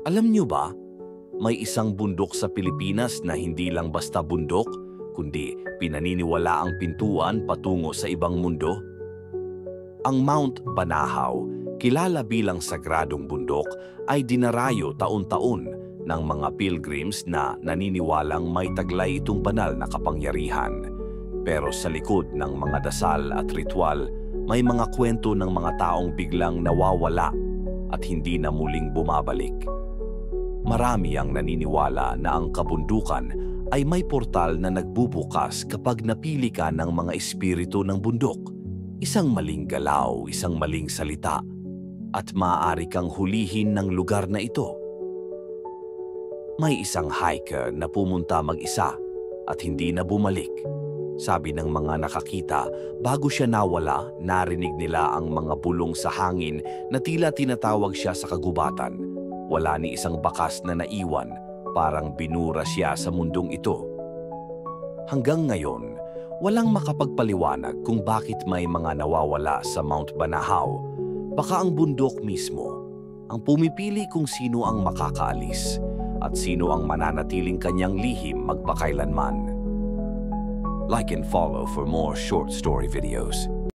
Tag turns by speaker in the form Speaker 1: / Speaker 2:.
Speaker 1: Alam niyo ba, may isang bundok sa Pilipinas na hindi lang basta bundok, kundi pinaniniwala ang pintuan patungo sa ibang mundo? Ang Mount Banahaw, kilala bilang sagradong bundok, ay dinarayo taon-taon ng mga pilgrims na naniniwalang may taglay itong banal na kapangyarihan. Pero sa likod ng mga dasal at ritual, may mga kwento ng mga taong biglang nawawala at hindi na muling bumabalik. Marami ang naniniwala na ang kabundukan ay may portal na nagbubukas kapag napili ka ng mga espiritu ng bundok. Isang maling galaw, isang maling salita, at maaari kang hulihin ng lugar na ito. May isang hiker na pumunta mag-isa at hindi na bumalik. Sabi ng mga nakakita, bago siya nawala, narinig nila ang mga bulong sa hangin na tila tinatawag siya sa kagubatan. Wala ni isang bakas na naiwan, parang binura siya sa mundong ito. Hanggang ngayon, walang makapagpaliwanag kung bakit may mga nawawala sa Mount Banahaw. Baka ang bundok mismo ang pumipili kung sino ang makakaalis at sino ang mananatiling kanyang lihim magpakailanman. Like and follow for more short story videos.